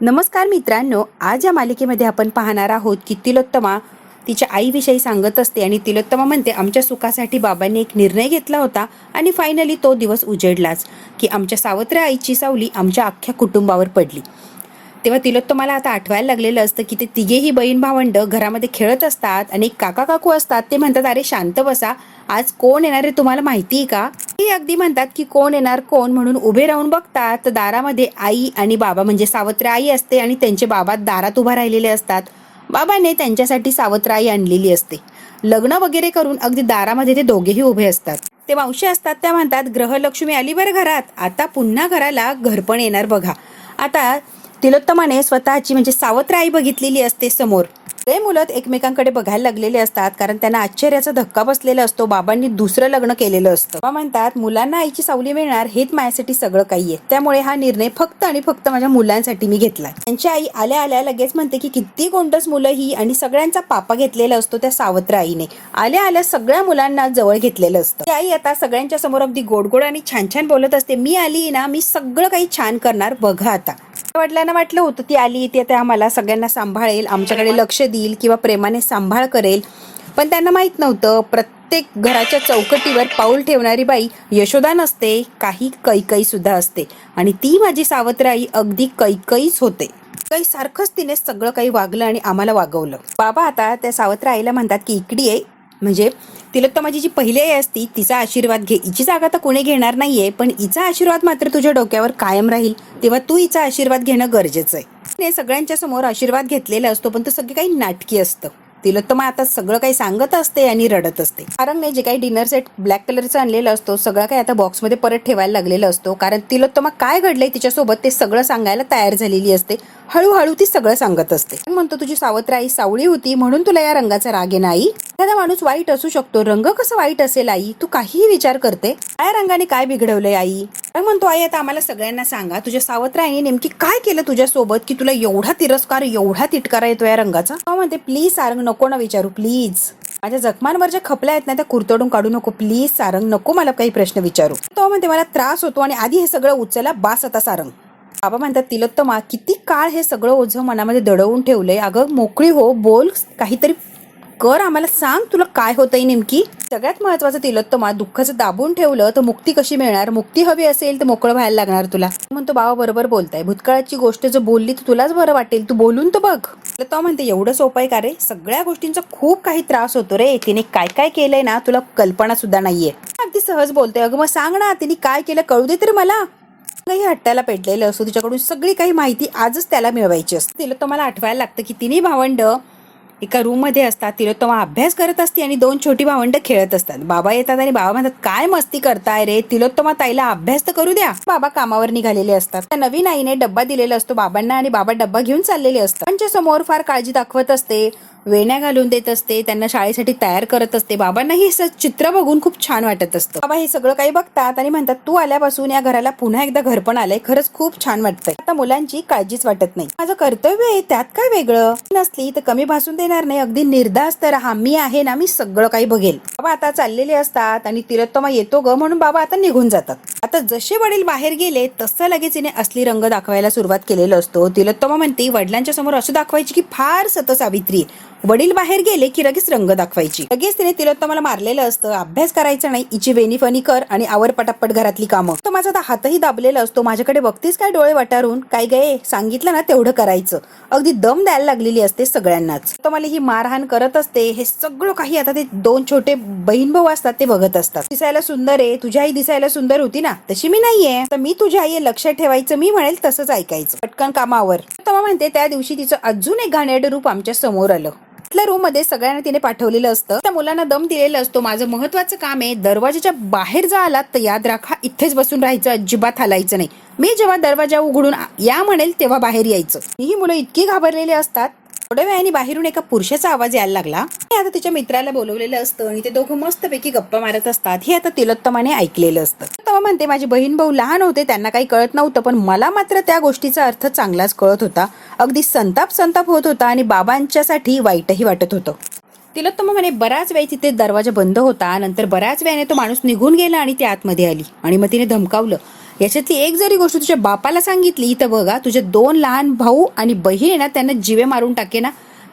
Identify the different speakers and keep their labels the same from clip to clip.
Speaker 1: नमस्कार मित्रांनो, आज या मालिकेमध्ये आपण पाहणार आहोत की तिलोत्तमा तिच्या आईविषयी सांगत असते आणि तिलोत्तमा म्हणते आमच्या सुखासाठी बाबांनी एक निर्णय घेतला होता आणि फायनली तो दिवस उजेडलाच की आमच्या सावत्र आईची सावली आमच्या अख्ख्या कुटुंबावर पडली। तेव्हा तिलोत्तमाला आता आठवायला लागलेलं असतं की ते तिघेही बहीण भावंड घरामध्ये खेळत असतात आणि काका काकू असतात। ते म्हणतात, अरे शांत बसा, आज कोण येणार आहे तुम्हाला माहिती आहे का? ते अगदी म्हणतात की कोण येणार कोण म्हणून उभे राहून बघतात तर दारामध्ये आई आणि बाबा म्हणजे सावत्र आई असते आणि त्यांचे बाबा दारात उभा राहिलेले असतात। बाबाने त्यांच्यासाठी सावत्र आई आणलेली असते। लग्न वगैरे करून अगदी दारामध्ये ते दोघेही उभे असतात। ते मावशी असतात, त्या म्हणतात ग्रहलक्ष्मी आली बरं घरात, आता पुन्हा घराला घरपण येणार बघा। आता तिलोत्तमाने स्वतःची म्हणजे सावत्र आई बघितलेली असते समोर। ते मुलं एकमेकांकडे बघायला लागलेले असतात कारण त्यांना आश्चर्याचा धक्का बसलेला असतो। बाबांनी दुसरं लग्न केलेलं असतं। बाबा म्हणतात मुलांना आईची सावली मिळणार हेच माझ्यासाठी सगळं काही आहे, त्यामुळे हा निर्णय फक्त आणि फक्त माझ्या मुलांसाठी मी घेतलाय। त्यांची आई आल्या आल्या लगेच म्हणते की किती गोंडस मुलं ही, आणि सगळ्यांचा पापा घेतलेला असतो त्या सावत्र आईने। आल्या आल्या सगळ्या मुलांना जवळ घेतलेलं असतं। ती आई आता सगळ्यांच्या समोर अगदी गोडगोड आणि छान छान बोलत असते, मी आली ना, मी सगळं काही छान करणार बघा। आता वडिलांना वाटलं होतं ती आली ती आता आम्हाला सगळ्यांना सांभाळेल, आमच्याकडे लक्ष देईल किंवा प्रेमाने सांभाळ करेल, पण त्यांना माहित नव्हतं प्रत्येक घराच्या चौकटीवर पाऊल ठेवणारी बाई यशोदा नसते, काही कैकई सुद्धा असते आणि ती माझी सावत्र आई अगदी कैकईच होते। काही सारखंच तिने सगळं काही वागलं आणि आम्हाला वागवलं। बाबा आता त्या सावत्र आईला म्हणतात की इकडे आहे, म्हणजे तिलोत्तमाची जी पहिली आई असती तिचा आशीर्वाद घे, हिची जागा तर कोणी घेणार नाहीये, पण हिचा आशीर्वाद मात्र तुझ्या डोक्यावर कायम राहील, तेव्हा तू हिचा आशीर्वाद घेणं गरजेचं आहे। तिने सगळ्यांच्या समोर आशीर्वाद घेतलेला असतो, पण तो सगळं काही नाटकी असतं। तिलोत्तमा आता सगळं काही सांगत असते आणि रडत असते कारण जे काही डिनर सेट ब्लॅक कलरचा आणलेला असतो सगळं काही आता बॉक्समध्ये परत ठेवायला लागलेला असतो, कारण तिलोत्तमा काय घडलंय तिच्यासोबत ते सगळं सांगायला तयार झालेली असते। हळूहळू ती सगळं सांगत असते। म्हणतो तुझी सावत्र आई सावळी होती म्हणून तुला या रंगाचा राग आहे नाही, एखादा माणूस वाईट असू शकतो, रंग कसं वाईट असेल आई, तू काहीही विचार करते, काय रंगाने काय बिघडवलंय आई? म्हणतो आई आता आम्हाला सगळ्यांना सांगा तुझ्या सावत्र आईने नेमकी काय केलं तुझ्यासोबत की तुला एवढा तिरस्कार एवढा तिटकारा येतो या रंगाचा? म्हणते प्लीज सारंग नको ना विचारू, प्लीज माझ्या जखमांवर ज्या खपल्या आहेत ना त्या कुरतडून काढू नको, प्लीज सारंग नको मला काही प्रश्न विचारू। तो म्हणते मला त्रास होतो आणि आधी हे सगळं उचला बास आता सारंग। बाबा म्हणतात तिलोत्तमा किती काळ हे सगळं ओझं मनामध्ये दडवून ठेवलंय, अगं मोकळी हो, बोल, काहीतरी कर, आम्हाला सांग तुला काय होतंय नेमकी। सगळ्यात महत्वाचं तिलोत्तमा दुःखाचं दाबून ठेवलं तर मुक्ती कशी मिळणार, मुक्ती हवी असेल तर मोकळं व्हायला लागणार तुला। म्हणतो बाबा बरोबर बोलताय, भूतकाळाची गोष्ट जर बोलली तर तुलाच बरं वाटेल, तू बोलून तर बघ। तो म्हणते एवढं सोपं आहे का रे, सगळ्या गोष्टींचा खूप काही त्रास होतो रे, तिने काय काय केलंय ना तुला कल्पना सुद्धा नाहीये। अगदी सहज बोलते, अगं मग सांग ना तिने काय केलं कळू दे तरी मला। काही हट्टाला पेटलेलं असतो, तिच्याकडून सगळी काही माहिती आजच त्याला मिळवायची असते। तिलोत्तमाला आठवायला लागतं की तिन्ही भावंड एका रूम मध्ये असतात, तिलोत्तमा अभ्यास करत असते आणि दोन छोटी भावंड खेळत असतात। बाबा येतात आणि बाबा म्हणतात काय मस्ती करताय रे, तिलोत्तमा ताईला अभ्यास तर करू द्या। बाबा कामावर निघालेले असतात। त्या नवीन आईने डब्बा दिलेला असतो बाबांना आणि बाबा डब्बा घेऊन चाललेले असतात। त्यांच्या समोर फार काळजी दाखवत असते, वेण्या घालून देत असते, त्यांना शाळेसाठी तयार करत असते। बाबांना हे चित्र बघून खूप छान वाटत असतं। बाबा हे सगळं काही बघतात आणि म्हणतात तू आल्यापासून या घराला पुन्हा एकदा घरपण आलंय, खरंच खूप छान वाटतंय, आता मुलांची काळजीच वाटत नाही, माझं कर्तव्य आहे त्यात काय वेगळं, नसली तर कमी भासून देणार नाही, अगदी निर्धास्त राहा, मी आहे ना, मी सगळं काही बघेल। बाबा आता चाललेले असतात आणि तिलोत्तमा येतो ग म्हणून बाबा आता निघून जातात। आता जसे वडील बाहेर गेले तसं लगेच हिने असली रंग दाखवायला सुरुवात केलेला असतो। तिलोत्तमा म्हणते वडिलांच्या समोर असं दाखवायची की फार सतसावित्री, वडील बाहेर गेले की लगेच रंग दाखवायची। लगेच तिने तिलोत्तमाला मारलेलं असतं, अभ्यास करायचा नाही, हिची वेणी फणी कर आणि आवर पटापट घरातली कामं। तर माझा हातही दाबलेला असतो, माझ्याकडे बघतीस काय डोळे वाटारून, काय गे सांगितलं ना तेवढं करायचं, अगदी दम द्यायला लागलेली असते सगळ्यांनाच। तर मला ही मारहाण करत असते, हे सगळं काही आता ते दोन छोटे बहीण भाऊ असतात ते बघत असतात। दिसायला सुंदर आहे, तुझी आई दिसायला सुंदर होती ना, तशी मी नाहीये, तर मी तुझी आई लक्षात ठेवायचं, मी म्हणेल तसंच ऐकायचं, पटकन कामावर। तेव्हा म्हणते त्या दिवशी तिचं अजून एक घाणेरडं रूप आमच्या समोर आलं। रूम मध्ये सगळ्यांना तिने पाठवलेलं असतं, त्या मुलांना दम दिलेला असतो, माझं महत्वाचं काम आहे, दरवाजाच्या बाहेर जा आलात तर याद राखा इथेच बसून राहायचं, अजिबात हलायचं नाही, मी जेव्हा दरवाजा उघडून या म्हणेल तेव्हा बाहेर यायचं। ही मुलं इतकी घाबरलेली असतात। थोड्या वेळाने बाहेरून एका पुरुषाचा आवाज यायला लागला। आता तिच्या मित्राला बोलवलेलं असतं आणि ते दोघं मस्तपैकी गप्पा मारत असतात, हे आता तिलोत्तमाने ऐकलेलं असतं। तेव्हा म्हणते माझी बहीण भाऊ लहान होते, त्यांना काही कळत नव्हतं, पण मला मात्र त्या गोष्टीचा अर्थ चांगलाच कळत होता, अगदी संताप होत होता आणि बाबांच्यासाठी वाईटही वाटत होतं। तिलोत्तमा म्हणे बराच वेळ तिथे दरवाजा बंद होता, नंतर बऱ्याच वेळाने तो माणूस निघून गेला आणि ती आतमध्ये आली आणि मग तिने धमकावलं, याच्यातली एक जरी गोष्ट तुझ्या बापाला सांगितली तर बघा तुझे 2 लहान भाऊ आणि बहीण आहे ना त्यांना जीवे मारून टाके ना.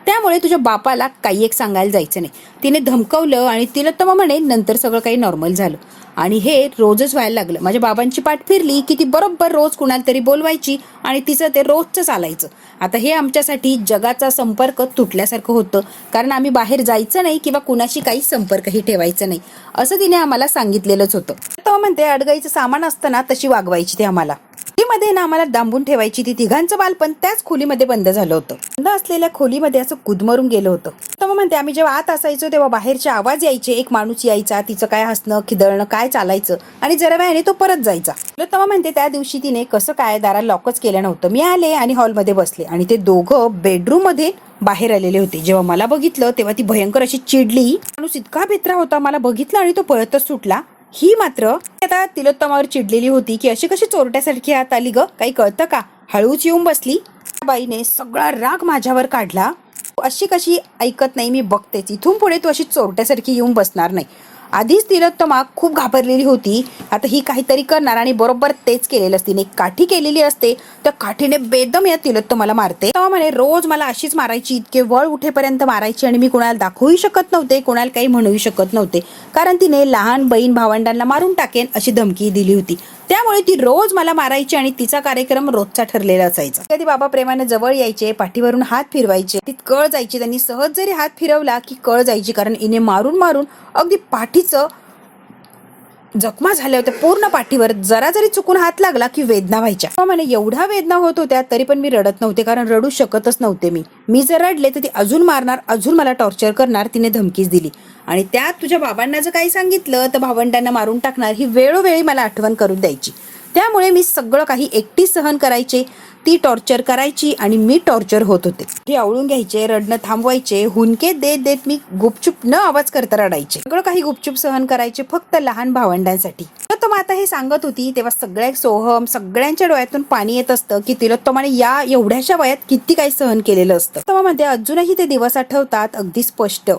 Speaker 1: त्यामुळे तुझ्या बापाला काही एक सांगायला जायचं नाही. तिने धमकवलं आणि तिलोत्तमा म्हणे नंतर सगळं काही नॉर्मल झालं. आणि हे रोजच व्हायला लागलं. माझ्या बाबांची पाठ फिरली की ती बरोबर रोज कुणाला तरी बोलवायची आणि तिचं ते रोजचं चालायचं. आता हे आमच्यासाठी जगाचा संपर्क तुटल्यासारखं होतं, कारण आम्ही बाहेर जायचं नाही किंवा कुणाशी काही संपर्कही ठेवायचं नाही असं तिने आम्हाला सांगितलेलंच होतं. तेव्हा म्हणते अडगाईचं सामान असतं ना तशी वागवायची ती आम्हाला. खोलीमध्ये ना आम्हाला डांबून ठेवायची. ती तिघांचं बालपण त्याच खोलीमध्ये बंद झालं होतं. बंद असलेल्या खोलीमध्ये असं गुदमरून गेलं होतं. तेव्हा म्हणते आम्ही जेव्हा आत असायचो तेव्हा बाहेरचे आवाज यायचे. एक माणूस यायचा, तिचं काय हसणं खिदळणं काय चालायचं आणि जरा वेळाने तो परत जायचा. तेव्हा म्हणते त्या दिवशी तिने कसं काय दाराला लॉकच केलं नव्हतं. मी आले आणि हॉलमध्ये बसले आणि ते दोघं बेडरूम मध्ये बाहेर आलेले होते. जेव्हा मला बघितलं तेव्हा ती भयंकर अशी चिडली. माणूस इतका भित्रा होता, मला बघितलं आणि तो पळतच सुटला. ही मात्र आता तिलोत्तमावर चिडलेली होती की अशी कशी चोरट्यासारखी आत आली ग, काही कळतं का. हळूच येऊन बसली. बाईने सगळा राग माझ्यावर काढला. अशी कशी ऐकत नाही, मी बघतेच, इथून पुढे तू अशी चोरट्यासारखी येऊन बसणार नाही. आधीच तिलोत्तमा खूप घाबरलेली होती. आता ही काहीतरी करणार आणि बरोबर तेच केलेलं असते. एक काठी केलेली असते, त्या काठीने बेदम या तिलोत्तमाला मारते. तेव्हा म्हणे रोज मला अशीच मारायची, इतके वळ उठेपर्यंत मारायची आणि मी कुणाला दाखवूही शकत नव्हते, कुणाला काही म्हणूही शकत नव्हते, कारण तिने लहान बहीण भावंडांना मारून टाकेन अशी धमकी दिली होती. त्यामुळे ती रोज मला मारायची आणि तिचा कार्यक्रम रोजचा ठरलेला असायचा. कधी बाबा प्रेमाने जवळ यायचे, पाठीवरून हात फिरवायचे, ती कळ जायची. त्यांनी सहज जरी हात फिरवला की कळ जायची, कारण इने मारून मारून अगदी पाठीचं जखमा झाल्या होत्या पूर्ण पाठीवर. जरा जरी चुकून हात लागला की वेदना व्हायच्या. म्हणे एवढ्या वेदना होत होत्या तरी पण मी रडत नव्हते, कारण रडू शकतच नव्हते. मी जर रडले तर ती अजून मारणार, अजून मला टॉर्चर करणार. तिने धमकीच दिली आणि त्यात तुझ्या बाबांना जर काही सांगितलं तर भावंडांना मारून टाकणार ही वेळोवेळी मला आठवण करून द्यायची. त्यामुळे मी सगळं काही एकटी सहन करायचे. ती टॉर्चर करायची आणि मी टॉर्चर होत होते. ते आवळून घ्यायचे, रडणं थांबवायचे, हुंदके देत देत मी गुपचूप न आवाज करता रडायचे. सगळं काही गुपचूप सहन करायचे फक्त लहान भावंडांसाठी. तिलोत्तमा आता हे सांगत होती तेव्हा सगळ्या सोहम सगळ्यांच्या डोळ्यातून पाणी येत असतं की तिलोत्तमाने या एवढ्याशा वयात किती काही सहन केलेलं असतं. तेव्हा म्हणते अजूनही ते दिवस आठवतात अगदी स्पष्ट.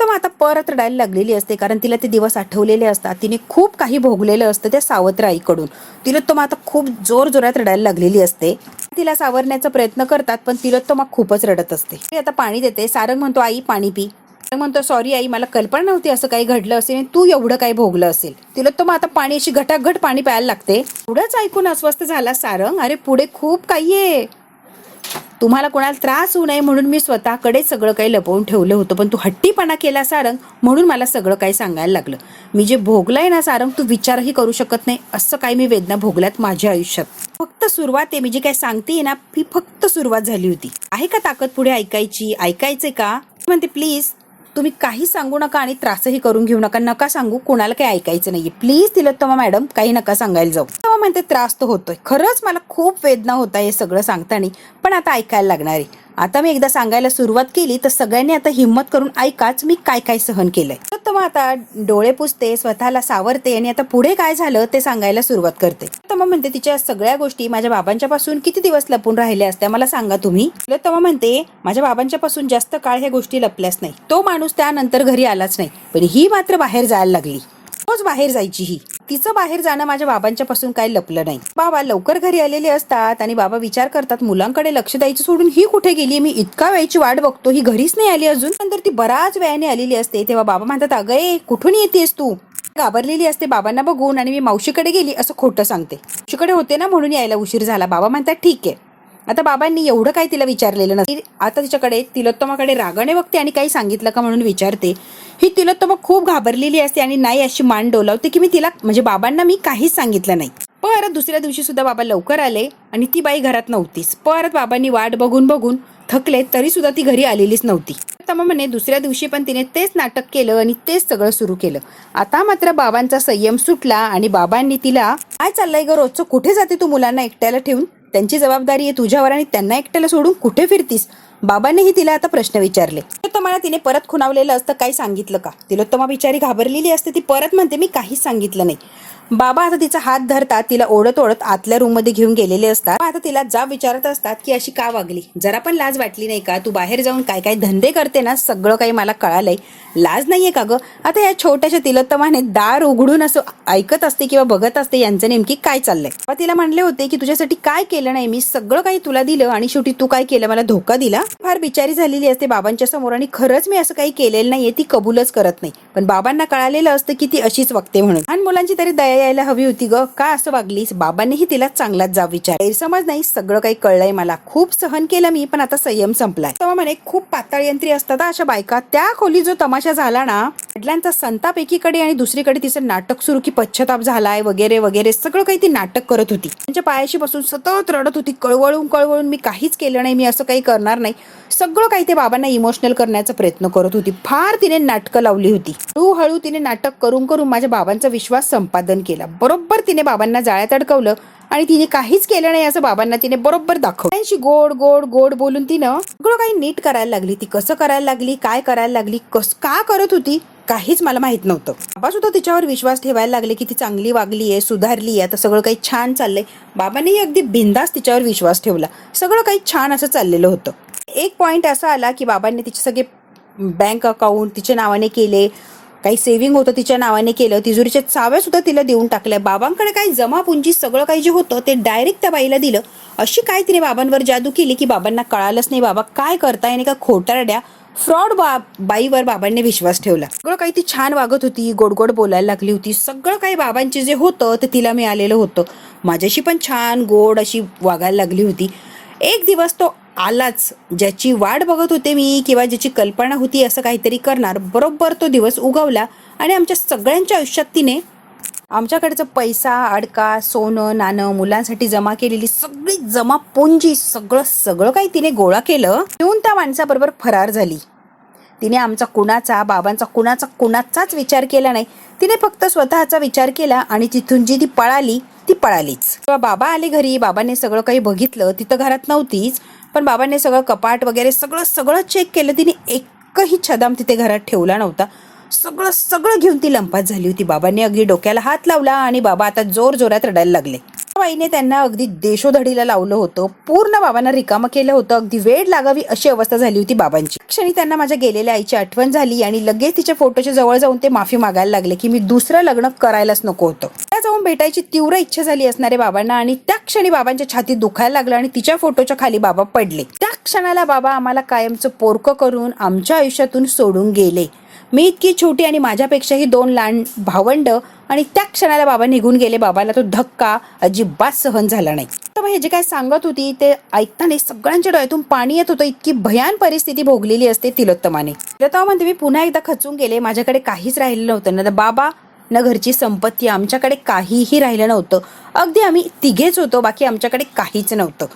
Speaker 1: तर मग आता परत रडायला लागलेली असते, कारण तिला ते दिवस आठवलेले असतात. तिने खूप काही भोगलेलं असतं त्या सावत्र आईकडून. तिलोत्तमा आता खूप जोर जोरात रडायला लागलेली असते. तिला सावरण्याचा प्रयत्न करतात पण तिलोत्तमा खूपच रडत असते. ती आता पाणी देते. सारंग म्हणतो आई पाणी पी. सारंग म्हणतो सॉरी आई, मला कल्पना नव्हती असं काही घडलं असेल, तू एवढं काही भोगलं असेल. तिलोत्तमा आता पाणी अशी घटाघट पाणी प्यायला लागते. एवढंच ऐकून अस्वस्थ झाला सारंग. अरे पुढे खूप काही आहे, तुम्हाला कोणाला त्रास होऊ नये म्हणून मी स्वतःकडे सगळं काही लपवून ठेवलं होतं, पण तू हट्टीपणा केला सारंग, म्हणून मला सगळं काही सांगायला लागलं. मी जे भोगलंय ना सारंग, तू विचारही करू शकत नाही असं काही मी वेदना भोगल्यात माझ्या आयुष्यात. फक्त सुरुवात आहे, मी जी काय सांगते ना ही फक्त सुरुवात झाली होती. आहे का ताकद पुढे ऐकायची, ऐकायचंय का. म्हणते प्लीज तुम्ही काही सांगू नका आणि त्रासही करून घेऊ नका. नका सांगू, कोणाला काही ऐकायचं नाहीये प्लीज तिलोत्तमा मॅडम, काही नका सांगायला जाऊ. तेव्हा म्हणते त्रास तर होतोय खरंच, मला खूप वेदना होत आहे हे सगळं सांगताना, पण आता ऐकायला लागणार आहे. आता मी एकदा सांगायला सुरुवात केली तर सगळ्यांनी आता हिंमत करून ऐकाच मी काय काय सहन केलंय. तर मग आता डोळे पुसते, स्वतःला सावरते आणि आता पुढे काय झालं ते सांगायला सुरुवात करते. तर मग म्हणते तिच्या सगळ्या गोष्टी माझ्या बाबांच्या पासून किती दिवस लपून राहिल्या असत्या मला सांगा तुम्ही. तर मग म्हणते माझ्या बाबांच्या पासून जास्त काळ ह्या गोष्टी लपल्याच नाही. तो माणूस त्यानंतर घरी आलाच नाही, पण ही मात्र बाहेर जायला लागली. रोज बाहेर जायची ही. तिचं बाहेर जाणं माझ्या बाबांच्या पासून काही लपलं नाही. बाबा लवकर घरी आलेले असतात आणि बाबा विचार करतात मुलांकडे लक्ष द्यायचं सोडून ही कुठे गेली, मी इतका वेळची वाट बघतो ही घरीच नाही आली अजून. नंतर ती बराच वेळाने आलेली असते तेव्हा बाबा म्हणतात अगं कुठून येतेस तू. घाबरलेली असते बाबांना बघून आणि मी मावशीकडे गेली असं खोटं सांगते. मावशीकडे होते ना म्हणून यायला उशीर झाला. बाबा म्हणतात ठीक आहे. आता बाबांनी एवढं काही तिला विचारलेलं नसते. आता तिच्याकडे तिलोत्तमाकडे रागाने बघते आणि काही सांगितलं का म्हणून विचारते. ही तिलोत्तमा खूप घाबरलेली असते आणि नाही अशी मान डोलावते की मी तिला म्हणजे बाबांना मी काहीच सांगितलं नाही. परत दुसऱ्या दिवशी सुद्धा बाबा लवकर आले आणि ती बाई घरात नव्हतीच. परत बाबांनी वाट बघून बघून थकले तरी सुद्धा ती घरी आलेलीच नव्हती. तर म्हणे दुसऱ्या दिवशी पण तिने तेच नाटक केलं आणि तेच सगळं सुरू केलं. आता मात्र बाबांचा संयम सुटला आणि बाबांनी तिला काय चाललंय ग रोजचं, कुठे जाते तू मुलांना एकट्याला ठेवून, त्यांची जबाबदारी आहे तुझ्यावर आणि त्यांना एकट्याला सोडून कुठे फिरतीस. बाबांनीही तिला आता प्रश्न विचारले. तिलोत्तमाला तिने परत खुणावलेलं असतं काही सांगितलं का. तिलोत्तमा बिचारी घाबरलेली असते. ती परत म्हणते मी काहीच सांगितलं नाही. बाबा आता तिचा हात धरतात, तिला ओढत ओढत आतल्या रूम मध्ये घेऊन गेलेले असतात. आता तिला जाब विचारत असतात की अशी का वागली, जरा पण लाज वाटली नाही का, तू बाहेर जाऊन काय काय धंदे करते ना, सगळं काही मला कळालंय, लाज नाहीये का ग. आता या छोट्याशा तिलोत्तमाने दार उघडून असं ऐकत असते किंवा बघत असते यांचं नेमकी काय चाललंय. बाबा तिला म्हणले होते की तुझ्यासाठी काय केलं नाही मी, सगळं काही तुला दिलं आणि शेवटी तू काय केलं, मला धोका दिला. फार बिचारी झालेली असते बाबांच्या समोर आणि खरंच मी असं काही केलेलं नाहीये, ती कबूलच करत नाही. पण बाबांना कळालेलं असतं की ती अशीच वागते म्हणून. लहान मुलांची तरी दया यायला हवी होती ग, का असं वागलीस. बाबांनीही तिला चांगलाच जाब विचार. गैरसमज नाही, सगळं काही कळलंय मला, खूप सहन केलं मी, पण आता संयम संपलाय. तेव्हा म्हणे खूप पाताळ यंत्री असतात अशा बायका. त्या खोली जो तमाशा झाला ना, वडिलांचा संताप एकीकडे आणि दुसरीकडे तिचं नाटक सुरू की पश्चाताप झालाय वगैरे वगैरे, सगळं काही ती नाटक करत होती. त्यांच्या पायाशी बसून सतत रडत होती, कळवळून कळवळून मी काहीच केलं नाही, मी असं काही करणार नाही. सगळं काही ते बाबांना इमोशनल करण्याचा प्रयत्न करत होती. फार तिने नाटकं लावली होती. हळूहळू तिने नाटक करून करून माझ्या बाबांचा विश्वास संपादन केला. बरोबर तिने बाबांना जाळ्यात अडकवलं आणि तिने काहीच केलं नाही असं बाबांना तिने बरोबर दाखवलं. त्यांची गोड गोड गोड बोलून तिनं सगळं काही नीट करायला लागली. ती कसं करायला लागली, काय करायला लागली, का करत होती, काहीच मला माहित नव्हतं. बाबा सुद्धा तिच्यावर विश्वास ठेवायला लागले की ती चांगली वागली आहे, सुधारली आहे, आता सगळं काही छान चाललंय. बाबांनीही अगदी बिंदास तिच्यावर विश्वास ठेवला. सगळं काही छान असं चाललेलं होतं. एक पॉइंट असा आला की बाबांनी तिचे सगळे बँक अकाउंट तिच्या नावाने केले, काही सेव्हिंग होतं तिच्या नावाने केलं, तिजोरीच्या चाव्या सुद्धा तिला देऊन टाकल्या. बाबांकडे काही जमापुंजी सगळं काही जे होतं ते डायरेक्ट त्या बाईला दिलं. अशी काय तिने बाबांवर जादू केली की बाबांना कळालंच नाही बाबा काय करताय, आणि का खोटारड्या फ्रॉड बाईवर बाबांनी विश्वास ठेवला. सगळं काही ती छान वागत होती, गोड गोड बोलायला लागली होती. सगळं काही बाबांचे जे होतं ते तिला मिळालेलं होतं. माझ्याशी पण छान गोड अशी वागायला लागली होती. एक दिवस तो आलाच, ज्याची वाट बघत होते मी किंवा ज्याची कल्पना होती असं काहीतरी करणार, बरोबर तो दिवस उगवला आणि आमच्या सगळ्यांच्या आयुष्यात तिने आमच्याकडचं पैसा, अडका, सोनं नाणं, मुलांसाठी जमा केलेली सगळी जमापुंजी सगळं काही तिने गोळा केलं, येऊन त्या माणसाबरोबर फरार झाली. तिने आमचा कुणाचा, बाबांचा कुणाचाच विचार केला नाही. तिने फक्त स्वतःचा विचार केला आणि तिथून जी ती पळाली ती पळालीच. तेव्हा बाबा आले घरी, बाबांनी सगळं काही बघितलं. तिथं घरात नव्हतीच, पण बाबांनी सगळं कपाट वगैरे सगळं चेक केलं. तिने एकही छदाम तिथे घरात ठेवला नव्हता. सगळं घेऊन ती लंपास झाली होती. बाबांनी अगदी डोक्याला हात लावला आणि बाबा आता जोर जोरात रडायला लागले. बाईने त्यांना अगदी देशोधडीला लावलं होतं. पूर्ण बाबांना रिकामं केलं होतं. अगदी वेळ लागावी अशी अवस्था झाली होती बाबांची. क्षणी त्यांना माझ्या गेलेल्या आईची आठवण झाली आणि लगेच तिच्या फोटोच्या जवळ जाऊन ते माफी मागायला लागले की मी दुसरं लग्न करायलाच नको होतं. त्या जाऊन भेटायची तीव्र इच्छा झाली असणारे बाबांना आणि त्या क्षणी बाबांच्या छातीत दुखायला लागलं आणि तिच्या फोटोच्या खाली बाबा पडले. त्या क्षणाला बाबा आम्हाला कायमचं पोरकं करून आमच्या आयुष्यातून सोडून गेले. मी इतकी छोटी आणि माझ्यापेक्षाही 2 लहान भावंड आणि त्या क्षणाला बाबा निघून गेले. बाबाला तो धक्का अजिबात सहन झाला नाही. तर हे जे काय सांगत होती ते ऐकताना सगळ्यांच्या डोळ्यातून पाणी येत होतं. इतकी भयान परिस्थिती भोगलेली असते तिलोत्तमाने. तिलोत्तमा म्हणते मी पुन्हा एकदा खचून गेले. माझ्याकडे काहीच राहिलं नव्हतं, ना बाबा ना घरची संपत्ती, आमच्याकडे काहीही राहिलं नव्हतं. अगदी आम्ही तिघेच होतो, बाकी आमच्याकडे काहीच नव्हतं.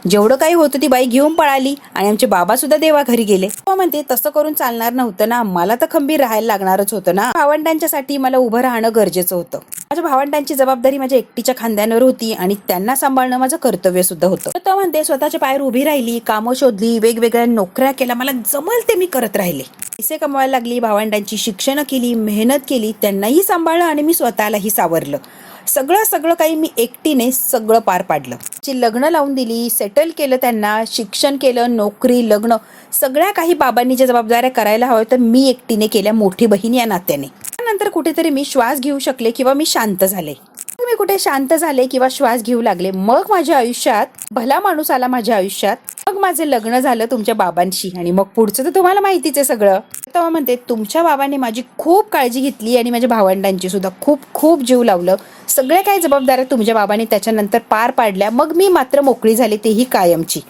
Speaker 1: जेवढं काही होतं ती बाई घेऊन पळाली आणि आमचे बाबा सुद्धा देवा घरी गेले. म्हणते तसं करून चालणार नव्हतं ना, मला तर खंबीर राहायला लागणारच होतं ना. भावंडांच्यासाठी मला उभं राहणं गरजेचं होतं. माझ्या भावंडांची जबाबदारी माझ्या एकटीच्या खांद्यांवर होती आणि त्यांना सांभाळणं माझं कर्तव्य सुद्धा होतं. तर म्हणते स्वतःच्या पायावर उभी राहिली, कामं शोधली, वेगवेगळ्या नोकऱ्या केल्या, मला जमल ते मी करत राहिले. पैसे कमवायला लागली, भावंडांची शिक्षणं केली, मेहनत केली, त्यांनाही सांभाळलं आणि मी स्वतःलाही सावरलं. सगळं काही मी एकटीने सगळं पार पाडलं. लग्न लावून दिली, सेटल केलं, त्यांना शिक्षण केलं, नोकरी, लग्न, सगळ्या काही बाबांनी ज्या जबाबदाऱ्या करायला हव्या तर मी एकटीने केल्या, मोठी बहीण या नात्याने. त्यानंतर कुठेतरी मी श्वास घेऊ शकले किंवा मी शांत झाले. मी कुठे शांत झाले किंवा श्वास घेऊ लागले, मग माझ्या आयुष्यात भला माणूस आला माझ्या आयुष्यात. मग माझे लग्न झालं तुमच्या बाबांशी आणि मग पुढचं तर तुम्हाला माहितीच आहे सगळं. तेव्हा म्हणते तुमच्या बाबांनी माझी खूप काळजी घेतली आणि माझ्या भावंडांची सुद्धा खूप जीव लावलं. सगळ्या काही जबाबदाऱ्या तुमच्या बाबांनी त्याच्यानंतर पार पाडल्या. मग मी मात्र मोकळी झाले, तेही कायमची.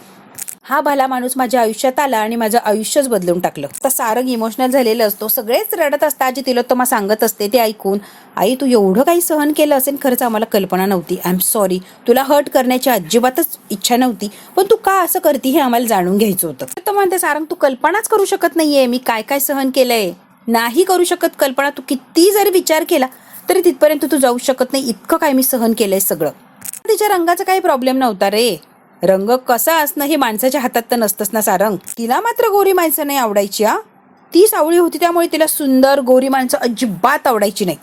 Speaker 1: हा भला माणूस माझ्या आयुष्यात आला आणि माझं आयुष्यच बदलून टाकलं. तर सारंग इमोशनल झालेलं असतो, सगळेच रडत असतात. जे तिलोत्तमा सांगत असते ते ऐकून, आई तू एवढं काही सहन केलं असेल, खरंच आम्हाला कल्पना नव्हती. आय एम सॉरी, तुला हर्ट करण्याची अजिबातच इच्छा नव्हती, पण तू का असं करती हे आम्हाला जाणून घ्यायचं होतं. तर म्हणते सारंग तू कल्पनाच करू शकत नाहीये मी काय काय सहन केलंय. नाही करू शकत कल्पना, तू किती जरी विचार केला तरी तिथपर्यंत तू जाऊ शकत नाही, इतकं काय मी सहन केलंय सगळं. तिच्या रंगाचा काही प्रॉब्लेम नव्हता रे. रंग कसा असणं हे माणसाच्या हातात तर नसतंच ना सारंग. तिला मात्र गोरी माणसं नाही आवडायची. ती सावळी होती त्यामुळे तिला सुंदर गोरी माणसं अजिबात आवडायची नाही.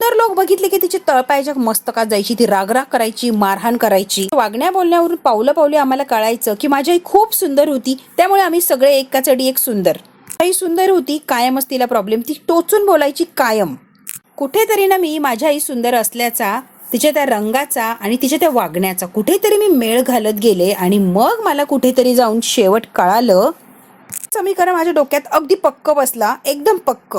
Speaker 1: तर लोक बघितले की तिची तळपायाच्या मस्तकात जायची, ती रागराग करायची, मारहाण करायची. वागण्या बोलण्यावरून पावलं पावली आम्हाला कळायचं की माझी आई खूप सुंदर होती, त्यामुळे आम्ही सगळे एका चढी एक सुंदर. आई सुंदर होती, कायमच तिला प्रॉब्लेम, ती टोचून बोलायची कायम. कुठेतरी ना मी माझ्या आई सुंदर असल्याचा, तिच्या त्या रंगाचा आणि तिच्या त्या वागण्याचा कुठेतरी मी मेळ घालत गेले. आणि मग मला कुठेतरी जाऊन शेवट कळालं, समीकरण माझ्या डोक्यात अगदी पक्क बसला, एकदम पक्क.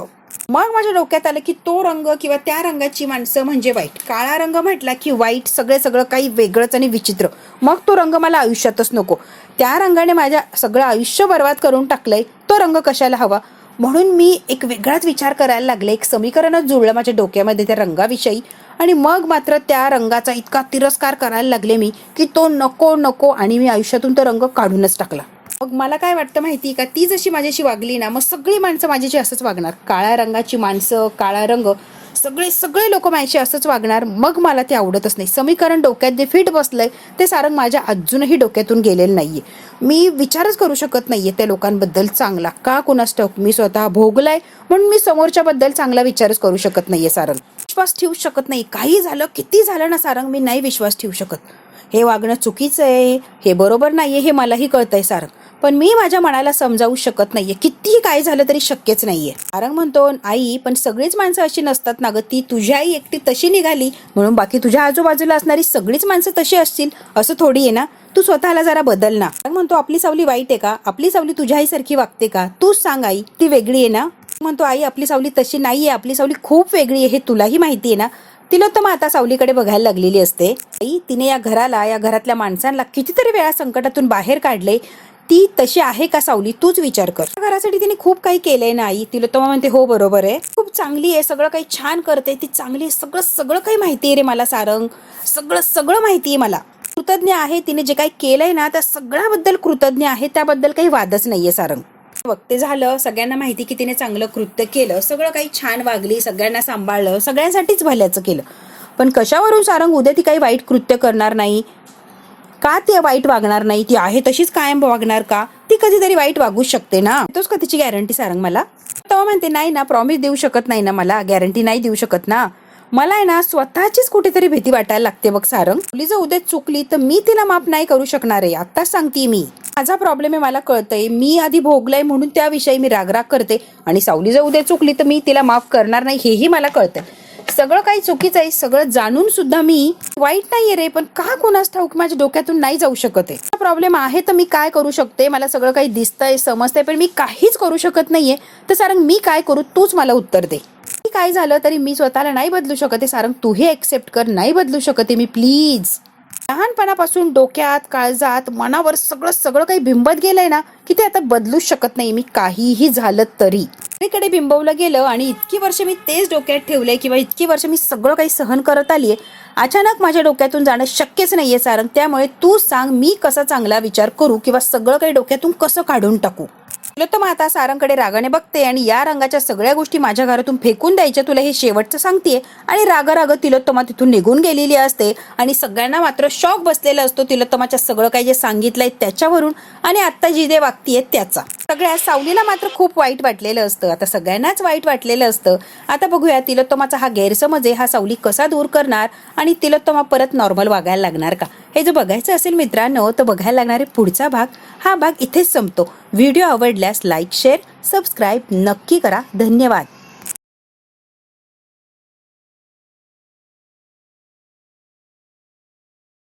Speaker 1: मग माझ्या डोक्यात आलं की तो रंग किंवा त्या रंगाची माणसं म्हणजे वाईट. काळा रंग म्हटला की वाईट, सगळं काही वेगळंच आणि विचित्र. मग तो रंग मला आयुष्यातच नको. त्या रंगाने माझ्या सगळं आयुष्य बर्बाद करून टाकलंय, तो रंग कशाला हवा. म्हणून मी एक वेगळाच विचार करायला लागले, एक समीकरणच जुळलं माझ्या डोक्यामध्ये त्या रंगाविषयी. आणि मग मात्र त्या रंगाचा इतका तिरस्कार करायला लागले मी की तो नको नको, आणि मी आयुष्यातून तो रंग काढूनच टाकला. मग मला काय वाटतं माहिती का, ती जशी माझ्याशी वागली ना, मग सगळी माणसं माझ्याशी असंच वागणार. काळ्या रंगाची माणसं, काळा रंग, सगळे लोक माझ्याशी असंच वागणार. मग मला ते आवडतच नाही. समीकरण डोक्यात जे फिट बसलंय ते सारंग माझ्या अजूनही डोक्यातून गेलेलं नाहीये. मी विचारच करू शकत नाहीये त्या लोकांबद्दल चांगला. का कुणास ठाऊक, मी स्वतः भोगलाय म्हणून मी समोरच्या बद्दल चांगला विचारच करू शकत नाहीये सारंग. विश्वास ठेवू शकत नाही. काही झालं, किती झालं ना सारंग, मी नाही विश्वास ठेवू शकत. हे वागणं चुकीचं आहे, हे बरोबर नाहीये, हे मलाही कळतंय सारंग. पण मी माझ्या मनाला समजावू शकत नाहीये. कितीही काय झालं तरी शक्यच नाहीये. सारंग म्हणतो, आई पण सगळीच माणसं अशी नसतात ना ग. ती तुझ्या आई एकटी तशी निघाली म्हणून बाकी तुझ्या आजूबाजूला असणारी सगळीच माणसं तशी असतील असं थोडी आहे ना. तू स्वतःला जरा बदल ना. म्हणतो, आपली सावली वाईट आहे का? आपली सावली तुझ्या आईसारखी वागते का? तूच सांग आई, ती वेगळी आहे ना. म्हणतो, आई आपली सावली तशी नाहीये, आपली सावली खूप वेगळी आहे, हे तुलाही माहिती आहे ना. तिलोत्तमा आता सावलीकडे बघायला लागलेली असते. आई, तिने या घराला, या घरातल्या माणसांना कितीतरी वेळा संकटातून बाहेर काढले. ती तशी आहे का सावली, तूच विचार कर. घरासाठी तिने खूप काही केलंय ना आई. तिलोत्तमा म्हणते, हो बरोबर आहे, खूप चांगली आहे, सगळं काही छान करते, ती चांगली आहे, सगळं काही माहिती आहे रे मला सारंग, सगळं माहिती आहे मला. कृतज्ञ आहे, तिने जे काही केलंय ना त्या सगळ्याबद्दल कृतज्ञ आहे, त्याबद्दल काही वादच नाहीये सारंग. बघते झालं, सगळ्यांना माहिती की तिने चांगलं कृत्य केलं, सगळं काही छान वागली, सगळ्यांना सांभाळलं, सगळ्यांसाठीच भल्याचं केलं. पण कशावरून सारंग उद्या ती काही वाईट कृत्य करणार नाही का? ती वाईट वागणार नाही, ती आहे तशीच कायम वागणार का? ती कधीतरी वाईट वागू शकते ना. तोच का तिची गॅरंटी सारंग मला? तेव्हा म्हणते, नाही ना, प्रॉमिस देऊ शकत नाही ना, मला गॅरंटी नाही देऊ शकत ना. मला आहे ना स्वतःचीच कुठेतरी भीती वाटायला लागते बघ सारंग. मुली जर उद्या चुकली तर मी तिला माफ नाही करू शकणार आहे, आत्ताच सांगते मी. माझा प्रॉब्लेम आहे, मला कळतंय, मी आधी भोगलंय म्हणून त्याविषयी मी रागराग करते. आणि सावली जर उद्या चुकली तर मी तिला माफ करणार नाही, हेही मला कळतंय. सगळं काही चुकीचं आहे, सगळं जाणून सुद्धा मी वाईट नाहीये रे, पण का कोणास ठाऊक माझ्या डोक्यातून नाही जाऊ शकत आहे. प्रॉब्लेम आहे तर मी काय करू शकते? मला सगळं काही दिसतंय, समजतंय, पण मी काहीच करू शकत नाहीये. तर सारंग मी काय करू, तूच मला उत्तर दे. काय झालं तरी मी स्वतःला नाही बदलू शकत आहे सारंग, तू हे एक्सेप्ट कर, नाही बदलू शकत आहे मी, प्लीज. लहानपणापासून डोक्यात, काळजात, मनावर सगळं काही बिंबत गेलंय ना की ते आता बदलूच शकत नाही मी, काहीही झालं तरी. कडे बिंबवलं गेलं आणि इतकी वर्ष मी तेच डोक्यात ठेवलंय किंवा इतकी वर्ष मी सगळं काही सहन करत आलीये, अचानक माझ्या डोक्यातून जाणं शक्यच नाहीये सारंग. त्यामुळे तू सांग, मी कसा चांगला विचार करू किंवा सगळं काही डोक्यातून कसं काढून टाकू? तिलोत्तमा आता सारंगकडे रागाने बघते आणि या रंगाच्या सगळ्या गोष्टी माझ्या घरातून फेकून द्यायच्या, तुला हे शेवटचं सांगतेय. आणि राग तिलोत्तमा तिथून निघून गेलेली असते आणि सगळ्यांना मात्र शॉक बसलेला असतो तिलोत्तमाच्या सगळं काही जे सांगितलंय त्याच्यावरून आणि आता जी जे वागतीये त्याचा. सगळ्या सावलीला मात्र खूप वाईट वाटलेलं असतं, आता सगळ्यांनाच वाईट वाटलेलं असतं. आता बघूया तिलोत्तमाचा हा गैरसमज आहे, हा सावली कसा दूर करणार आणि तिलोत्तमा परत नॉर्मल वागायला लागणार का? हे जर बघायचं असेल मित्रांनो तर बघायला लागणारे पुढचा भाग, हा भाग इथेच संपतो. व्हिडिओ आवडल्यास लाईक, शेअर, सबस्क्राईब नक्की करा. धन्यवाद.